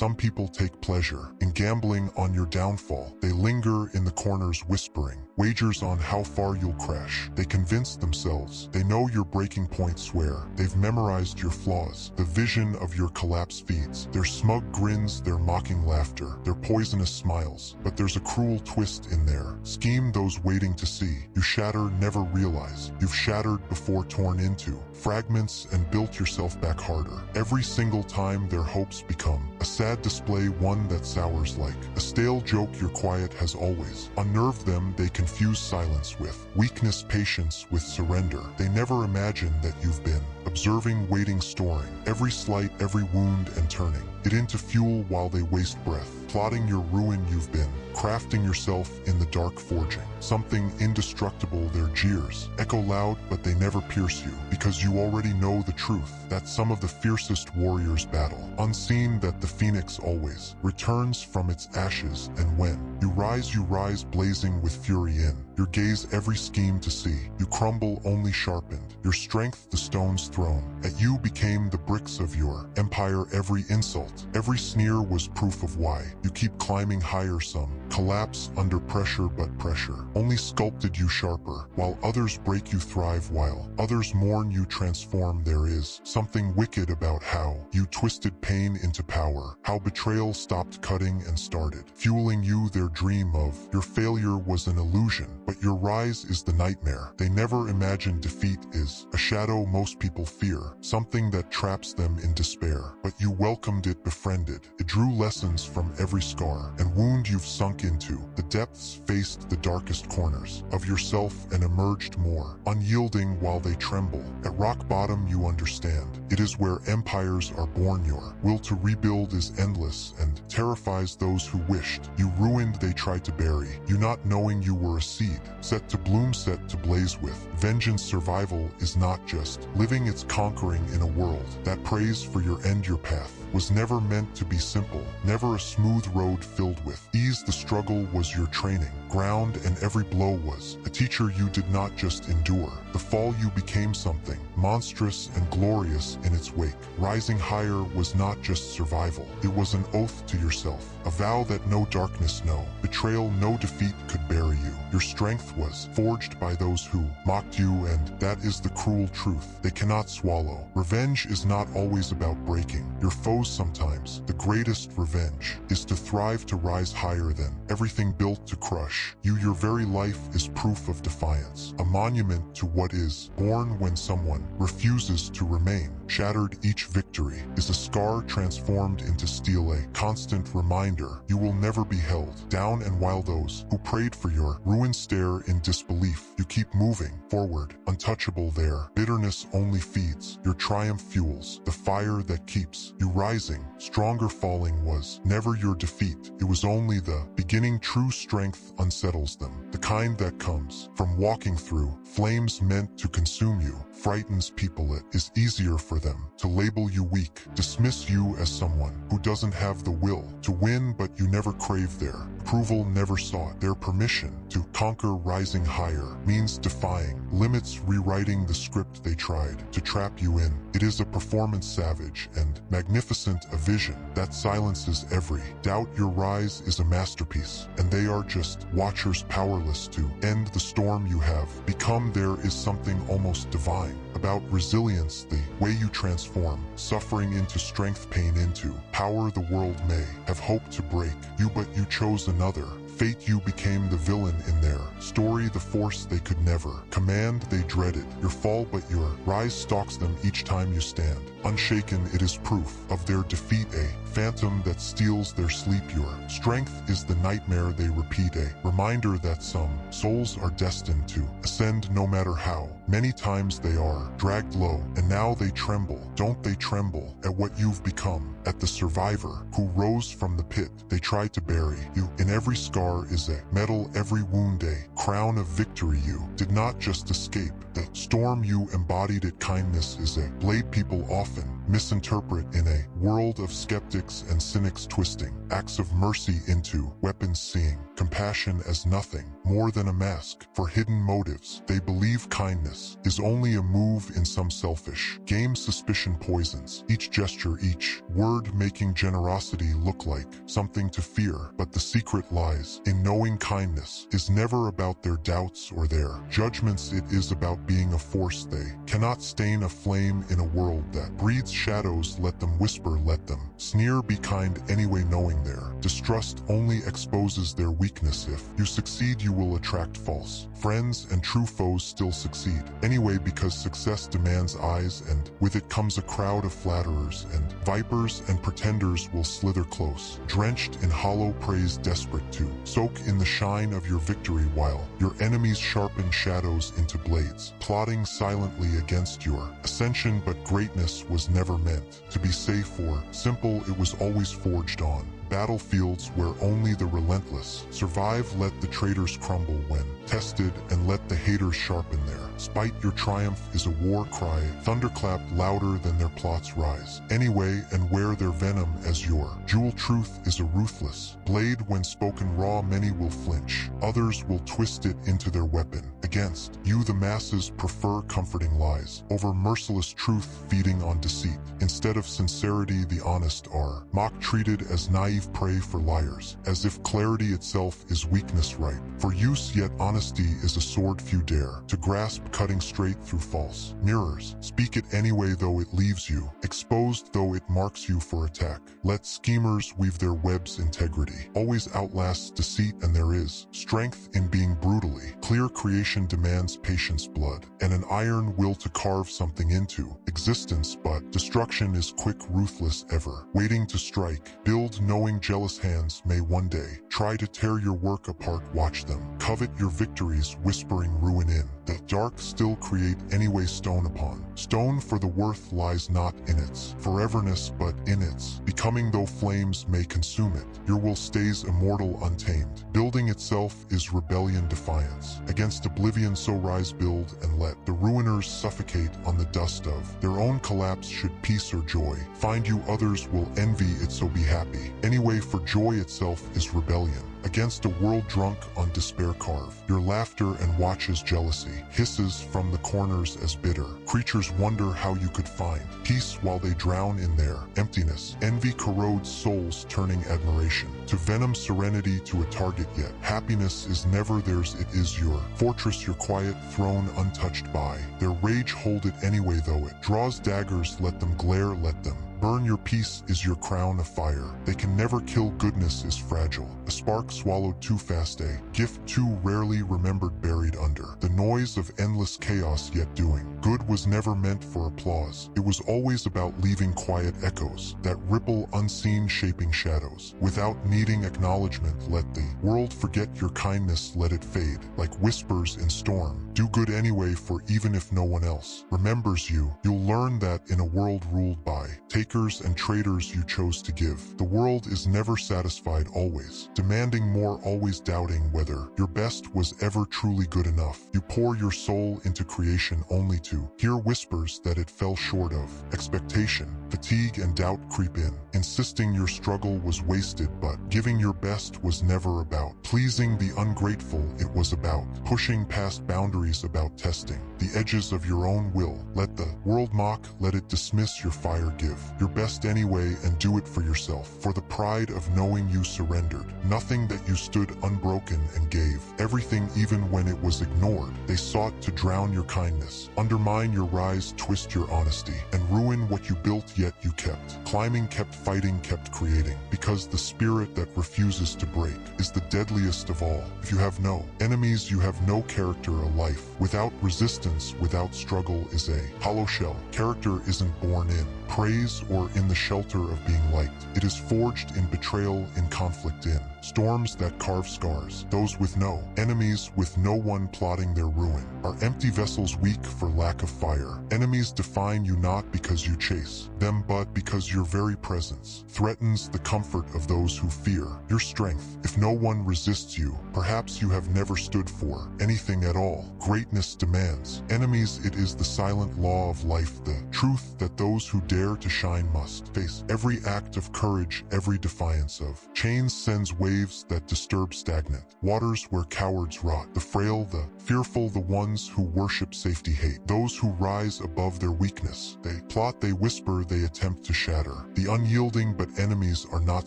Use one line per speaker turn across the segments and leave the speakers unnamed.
Some people take pleasure in gambling on your downfall. They linger in the corners whispering wagers on how far you'll crash. They convince themselves they know your breaking point, swear they've memorized your flaws. The vision of your collapse feeds their smug grins, their mocking laughter, their poisonous smiles. But there's a cruel twist in there. Scheme those waiting to see. You shatter, never realize you've shattered before torn into fragments and built yourself back harder. Every single time their hopes become a sad display, one that sours like a stale joke. Your quiet has always unnerved them. They confuse silence with weakness, patience with surrender. They never imagine that you've been observing, waiting, storing every slight, every wound, and turning it into fuel while they waste breath. Plotting your ruin, you've been crafting yourself in the dark, forging something indestructible. Their jeers echo loud, but they never pierce you, because you already know the truth, that some of the fiercest warriors battle unseen, that the phoenix always returns from its ashes. And when you rise blazing with fury in your gaze, every scheme to see you crumble only sharpened your strength. The stones thrown at you became the bricks of your empire. Every insult, every sneer was proof of why you keep climbing higher. Some collapse under pressure, but pressure only sculpted you sharper. While others break, you thrive. While others mourn, you transform. There is something wicked about how you twisted pain into power, how betrayal stopped cutting and started fueling you. Their dream of your failure was an illusion, but your rise is the nightmare. They never imagined defeat is a shadow most people fear, something that traps them in despair. But you welcomed it, befriended it, drew lessons from every scar and wound you've sunk into the depths, faced the darkest corners of yourself, and emerged more unyielding. While they tremble at rock bottom, you understand it is where empires are born. Your will to rebuild is endless and terrifies those who wished you ruined. They tried to bury you, not knowing you were a seed set to bloom, set to blaze with vengeance. Survival is not just living, it's conquering in a world that prays for your end. Your path was never meant to be simple, never a smooth road filled with ease. The struggle was your training ground, and every blow was a teacher. You did not just endure the fall, you became something monstrous and glorious in its wake. Rising higher was not just survival, it was an oath to yourself, a vow that no darkness, no betrayal, no defeat could bury you. Your strength was forged by those who mocked you, and that is the cruel truth they cannot swallow. Revenge is not always about breaking your foes. Sometimes the greatest revenge is to thrive, to rise higher than everything built to crush you. Your very life is proof of defiance, a monument to what is born when someone refuses to remain. Shattered, each victory is a scar transformed into steel, a constant reminder you will never be held down. And while those who prayed for your ruin stare in disbelief, you keep moving forward, untouchable. Their bitterness only feeds your triumph, fuels the fire that keeps you rising stronger. Falling was never your defeat, it was only the beginning. True strength unsettles them, the kind that comes from walking through flames meant to consume you. Frightens people. It is easier for them to label you weak, dismiss you as someone who doesn't have the will to win. But you never crave their approval, never sought their permission to conquer. Rising higher means defying limits, rewriting the script they tried to trap you in. It is a performance, savage and magnificent, a vision that silences every doubt. Your rise is a masterpiece, and they are just watchers, powerless to end the storm you have become. There is something almost divine about resilience, the way you transform suffering into strength, pain into power. The world may have hoped to break you, but you chose another fate. You became the villain in their story, the force they could never command. They dreaded your fall, but your rise stalks them each time you stand unshaken. It is proof of their defeat, a phantom that steals their sleep. Your strength is the nightmare they repeat, a reminder that some souls are destined to ascend no matter how many times they are dragged low. And now they tremble, don't they tremble at what you've become, at the survivor who rose from the pit they tried to bury you. In every scar is a medal, every wound a crown of victory. You did not just escape the storm, you embodied it. Kindness is a blade people often misinterpret in a world of skeptics and cynics twisting acts of mercy into weapons, seeing compassion as nothing more than a mask for hidden motives. They believe kindness is only a move in some selfish game. Suspicion poisons each gesture, each word, making generosity look like something to fear. But the secret lies in knowing kindness is never about their doubts or their judgments. It is about being a force they cannot stain, a flame in a world that breeds shadows. Let them whisper, let them sneer, be kind anyway, knowing their distrust only exposes their weakness. If you succeed, you will attract false friends, and true foes still succeed anyway, because success demands eyes, and with it comes a crowd of flatterers and vipers, and pretenders will slither close, drenched in hollow praise, desperate to soak in the shine of your victory, while your enemies sharpen shadows into blades, plotting silently against your ascension. But greatness was never meant to be safe or simple. It was always forged on battlefields where only the relentless survive. Let the traitors crumble when tested, and let the haters sharpen their spite. Your triumph is a war cry, thunderclap louder than their plots rise anyway, and wear their venom as your jewel. Truth is a ruthless blade. When spoken raw, many will flinch, others will twist it into their weapon against you. The masses prefer comforting lies over merciless truth, feeding on deceit instead of sincerity. The honest are mock treated as naive prey for liars, as if clarity itself is weakness ripe for use. Yet honesty is a sword few dare to grasp, cutting straight through false mirrors. Speak it anyway, though it leaves you exposed, though it marks you for attack. Let schemers weave their webs. Integrity always outlasts deceit, and there is strength in being brutally clear. Creation demands patience, blood, and an iron will to carve something into existence. But destruction is quick, ruthless, ever waiting to strike. Build knowing jealous hands may one day try to tear your work apart. Watch them covet your victories, whispering ruin in the dark. Still create anyway, stone upon stone, for the worth lies not in its foreverness but in its becoming. Though flames may consume it, your will stays immortal, untamed. Building itself is rebellion, defiance against oblivion. So rise, build, and let the ruiners suffocate on the dust of their own collapse. Should peace or joy find you, others will envy it, so be happy anyway, for joy itself is rebellion against a world drunk on despair. Carve your laughter and watch as jealousy hisses from the corners as bitter creatures wonder how you could find peace while they drown in their emptiness. Envy corrodes souls, turning admiration to venom, serenity to a target. Yet happiness is never theirs, it is your fortress, your quiet throne, untouched by their rage. Hold it anyway, though it draws daggers. Let them glare, let them burn. Your peace is your crown of fire. They can never kill. Goodness is fragile, a spark swallowed too fast, a gift too rarely remembered, buried under the noise of endless chaos. Yet doing good was never meant for applause. It was always about leaving quiet echoes that ripple unseen, shaping shadows without needing acknowledgement. Let the world forget your kindness, let it fade like whispers in storm. Do good anyway, for even if no one else remembers you, you'll learn that in a world ruled by takers and traitors, you chose to give. The world is never satisfied, always demanding more, always doubting whether your best was ever truly good enough. You pour your soul into creation only to hear whispers that it fell short of expectation. Fatigue and doubt creep in, insisting your struggle was wasted. But giving your best was never about pleasing the ungrateful. It was about pushing past boundaries, about testing the edges of your own will. Let the world mock, let it dismiss your fire. Give your best anyway, and do it for yourself, for the pride of knowing you surrendered nothing, that you stood unbroken and gave everything even when it was ignored. They sought to drown your kindness, undermine your rise, twist your honesty, and ruin what you built. Yet you kept climbing, kept fighting, kept creating, because the spirit that refuses to break is the deadliest of all. If you have no enemies, you have no character. A life without resistance, without struggle, is a hollow shell. Character isn't born in praise or in the shelter of being liked. It is forged in betrayal, in conflict, in storms that carve scars. Those with no enemies, with no one plotting their ruin, are empty vessels, weak for lack of fire. Enemies define you not because you chase them, but because your very presence threatens the comfort of those who fear your strength. If no one resists you, perhaps you have never stood for anything at all. Greatness demands enemies. It is the silent law of life, the truth that those who dare dare to shine must face every act of courage, every defiance of chains sends waves that disturb stagnant waters where cowards rot. The frail, the fearful, the ones who worship safety hate those who rise above their weakness. They plot, they whisper, they attempt to shatter the unyielding, but enemies are not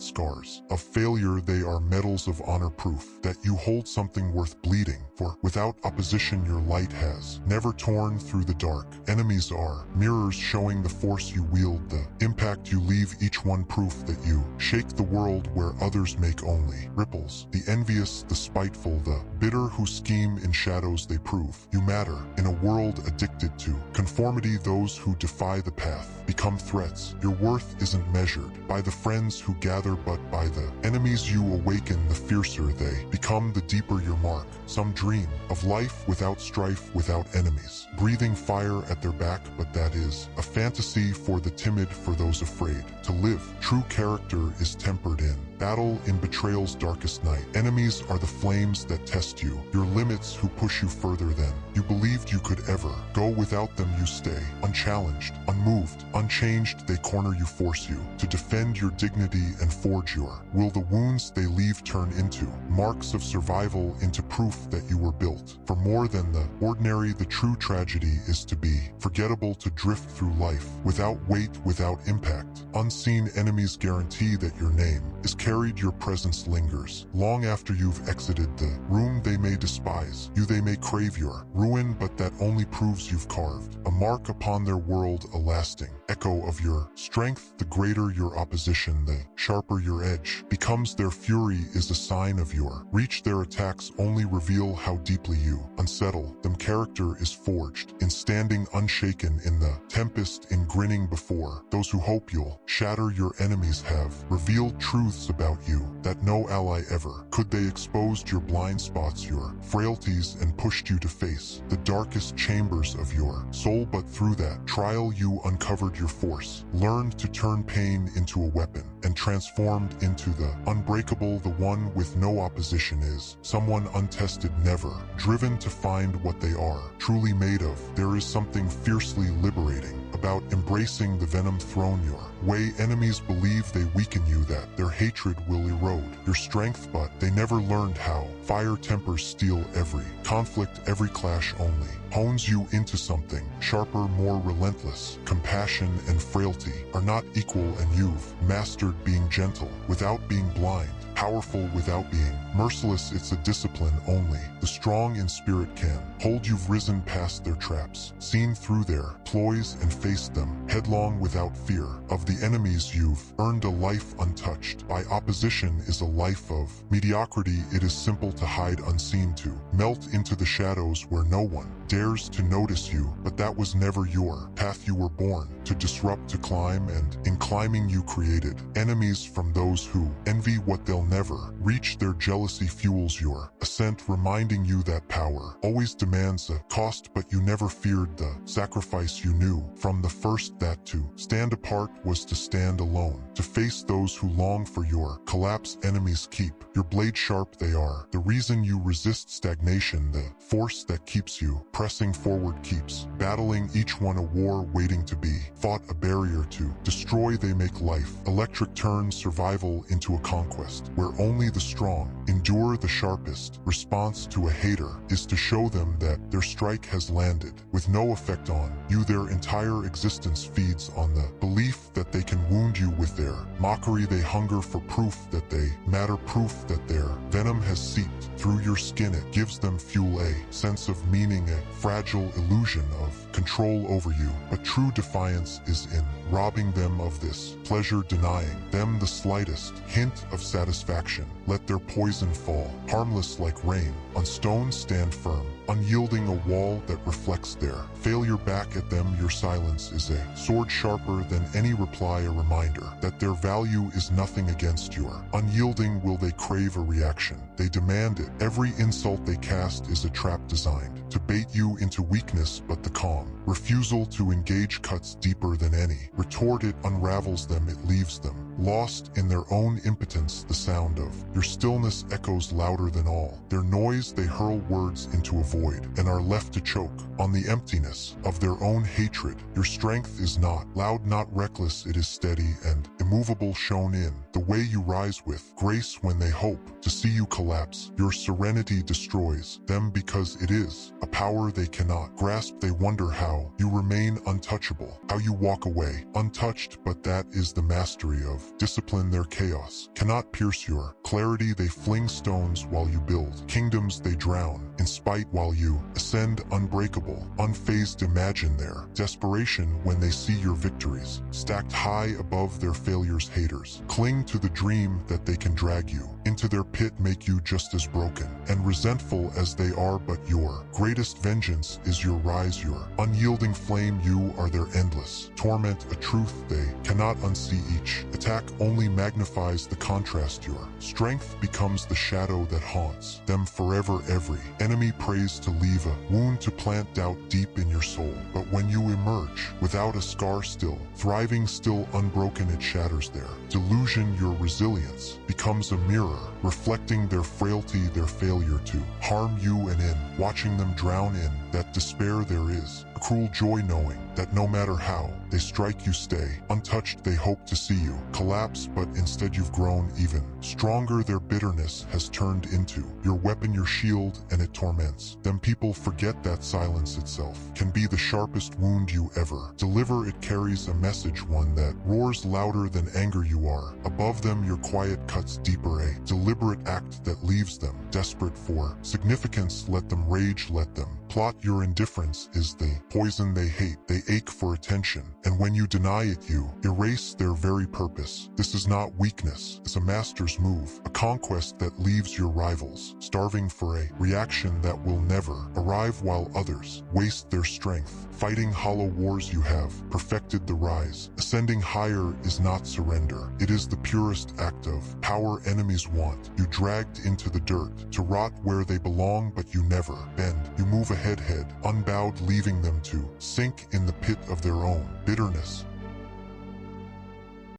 scars of failure, they are medals of honor, proof that you hold something worth bleeding for. Without opposition your light has never torn through the dark. Enemies are mirrors showing the force you wield, the impact you leave, each one proof that you shake the world where others make only ripples. The envious, the spiteful, the bitter who scheme in shadows, they prove you matter in a world addicted to conformity. Those who defy the path become threats. Your worth isn't measured by the friends who gather, but by the enemies you awaken. The fiercer they become, the deeper your mark. Some dream of life without strife, without enemies breathing fire at their back, but that is a fantasy for the timid, for those afraid to live. True character is tempered in battle, in betrayal's darkest night. Enemies are the flames that test you, your limits, who push you further than you believed you could ever go. Without them you stay unchallenged, unmoved, unchanged. They corner you, force you to defend your dignity and forge your will. The wounds they leave turn into marks of survival, into proof that you were built for more than the ordinary. The true tragedy is to be forgettable, to drift through life without weight, without impact. Unseen enemies guarantee that your name is carried, your presence lingers long after you've exited the room. They may despise you, they may crave your ruin, but that only proves you've carved a mark upon their world, a lasting echo of your strength. The greater your opposition, the sharper your edge becomes. Their fury is a sign of your reach. Their attacks only reveal how deeply you unsettle them. Character is forged in standing unshaken in the tempest, in grinning before those who hope you'll shatter. Your enemies have revealed truths about you that no ally ever could. They exposed your blind spots, your frailties, and pushed you to face the darkest chambers of your soul. But through that trial you uncovered your force, learned to turn pain into a weapon, and transformed into the unbreakable. The one with no opposition is someone untested, never driven to find what they are truly made of. There is something fiercely liberating about embracing the venom thrown your way. Enemies believe they weaken you, that their hatred will erode your strength, but they never learned how. Fire tempers steel. Every conflict, every clash only hones you into something sharper, more relentless. Compassion and frailty are not equal, and you've mastered being gentle without being blind, powerful without being merciless. It's a discipline only the strong in spirit can hold. You've risen past their traps, seen through their ploys, and faced them headlong without fear of the enemies. You've earned a life untouched by opposition, is a life of mediocrity. It is simple to hide unseen, to melt into the shadows where no one dares to notice you. But that was never your path. You were born to disrupt, to climb, and in climbing you created enemies from those who envy what they'll never reach. Their jealousy fuels your ascent, reminding you that power always demands a cost, but you never feared the sacrifice. You knew from the first that to stand apart was to stand alone, to face those who long for your collapse. Enemies keep your blade sharp. They are the reason you resist stagnation, the force that keeps you pressing forward, keeps battling, each one a war waiting to be fought, a barrier to destroy. They make life electric, turn survival into a conquest where only the strong endure. The sharpest response to a hater is to show them that their strike has landed with no effect on you. Their entire existence feeds on the belief that they can wound you with their mockery. They hunger for proof that they matter, proof that their venom has seeped through your skin. It gives them fuel, a sense of meaning, a fragile illusion of control over you. But true defiance is in robbing them of this pleasure, denying them the slightest hint of satisfaction. Let their poison fall, harmless like rain on stones. Stand firm, unyielding, a wall that reflects their failure back at them. Your silence is a sword sharper than any reply, a reminder that their value is nothing against your unyielding will. They crave a reaction, they demand it. Every insult they cast is a trap designed to bait you into weakness but the calm. Refusal to engage cuts deeper than any. Retort it unravels them, it leaves them. Lost in their own impotence, the sound of your stillness echoes louder than all. Their noise they hurl words into a void, and are left to choke on the emptiness of their own hatred. Your strength is not loud, not reckless, it is steady and immovable, shown in the way you rise with grace when they hope to see you collapse. Your serenity destroys them because it is a power they cannot grasp. They wonder how you remain untouchable, how you walk away untouched, but that is the mastery of discipline. Their chaos cannot pierce your clarity. They fling stones while you build kingdoms. They drown in spite while you ascend, unbreakable, unfazed. Imagine their desperation when they see your victories stacked high above their failures. Haters cling to the dream that they can drag you into their pit, make you just as broken and resentful as they are, but your greatest vengeance is your rise, your unyielding flame. You are their endless torment, a truth they cannot unsee. Each attack only magnifies the contrast. Your strength becomes the shadow that haunts them forever. Every enemy prays to leave a wound, to plant doubt deep in your soul, but when you emerge without a scar, still thriving, still unbroken, it shatters their delusion. Your resilience becomes a mirror reflecting their frailty, their failure to harm you, and in watching them drown in that despair there is a cruel joy, knowing that no matter how they strike, you stay untouched. They hope to see you collapse, but instead you've grown even stronger. Their bitterness has turned into your weapon, your shield, and it torments them. People forget that silence itself can be the sharpest wound you ever deliver. It carries a message, one that roars louder than anger. You are above them, your quiet cuts deeper, a deliberate act that leaves them desperate for significance. Let them rage, let them plot. Your indifference is the poison they hate. They ache for attention, and when you deny it, you erase their very purpose. This is not weakness, it's a master's move, a conquest that leaves your rivals starving for a reaction that will never arrive, while others waste their strength fighting hollow wars. You have perfected the rise. Ascending higher is not surrender, it is the purest act of power. Enemies want you dragged into the dirt to rot where they belong, but you never bend. You move ahead, head unbowed, leaving them to sink in the pit of their own bitterness.